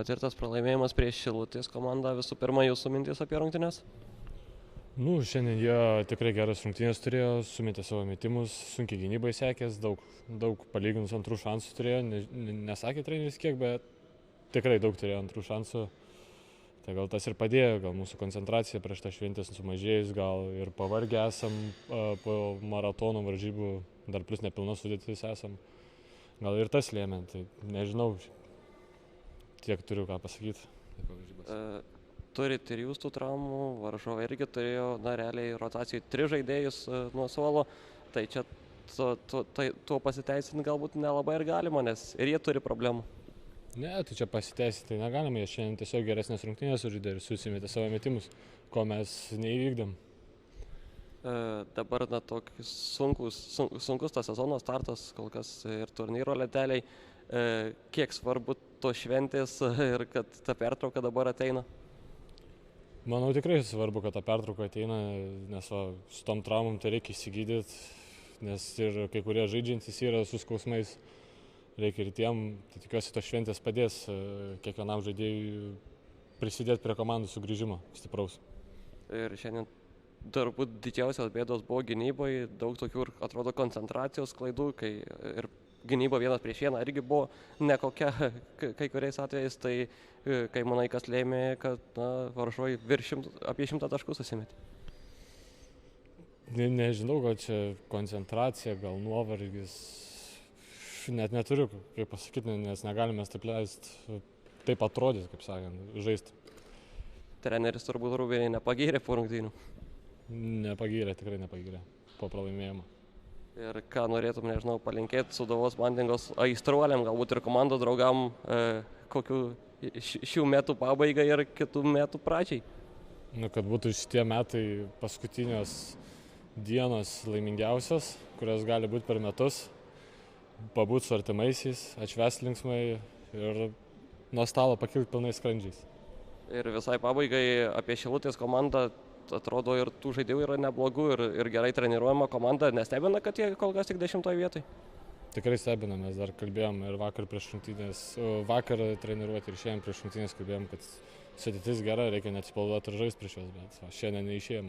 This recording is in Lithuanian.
patirtas pralaimėjimas prieš Šilutės komandą. Visų pirma, jūsų mintys apie rungtynes? Šiandien jie tikrai geras rungtynės turėjo, sumetė savo metimus, sunkiai gynybai sekės, daug palyginus antrų šansų turėjo, nesakė treneris kiek, bet tikrai daug turėjo antrų šansų. Tai gal tas ir padėjo, gal mūsų koncentracija prieš tą šventės sumažėjus, gal ir pavargę esam po maratono varžybų, dar plus nepilna sudėtis esam. Gal ir tas lėmė, tai nežinau, tiek turiu ką pasakyti. Turit ir jūs tų traumų, varžovai irgi turėjo, realiai rotacijai 3 žaidėjus nuo suolo, tai čia tuo pasiteisinti galbūt nelabai ir galima, nes ir jie turi problemų. Ne, tai čia pasiteisinti tai negalima, jie šiandien tiesiog geresnės rungtynės sužaidė ir susimetė savo metimus, ko mes neįvykdėm. Dabar toks sunkus tas sezono startas, kol kas ir turnyro lentelėj. Kiek svarbu tos šventės ir kad ta pertrauka dabar ateina? Manau, tikrai svarbu, kad ta pertrauka ateina, nes su tom traumom tai reikia įsigydyti, nes ir kai kurie žaidžiantys yra su skausmais, reikia ir tiem, tai tikiuosi tos šventės padės kiekvienam žaidėjui prisidėti prie komandų sugrįžimo stipraus. Ir šiandien turbūt didžiausios bėdos buvo gynyboje, daug tokių atrodo koncentracijos klaidų, kai ir gynyba 1-1 irgi buvo nekokia kai kuriais atvejais, tai kai manai, kas lėmė, kad varžovai apie 100 taškų susimetė? Nežinau, gal čia koncentracija, gal nuovargis, net neturiu kaip pasakyti, nes negalime taip leisti, taip atrodyti, kaip sakant, žaisti. Treneris turbūt Rūbinei nepagyrė po rungtynių? Nepagyrė, tikrai nepagyrė po pralaimėjimo. Ir ką norėtum, nežinau, palinkėti Sūduvos Bandingos aistruoliam, galbūt ir komandos draugam, kokių šių metų pabaigai ir kitų metų pradžiai? Kad būtų šitie metai paskutinės dienos laimingiausios, kurios gali būti per metus, pabūti su artimaisiais, atšvęsti linksmai ir nuo stalo pakilti pilnais skrandžiais. Ir visai pabaigai apie Šilutės komandą. Atrodo, ir tų žaidėjų yra neblogų ir gerai treniruojama komanda. Nestebina, kad jie kol kas tik 10 vietoj? Tikrai stebina, mes dar kalbėjom ir vakar prieš rungtynės, vakar treniruoti ir šiandien prieš rungtynės kalbėjom, kad sudėtis gera, reikia neatsipalaiduoti ir žaisti prieš juos, bet šiandien neišėjom.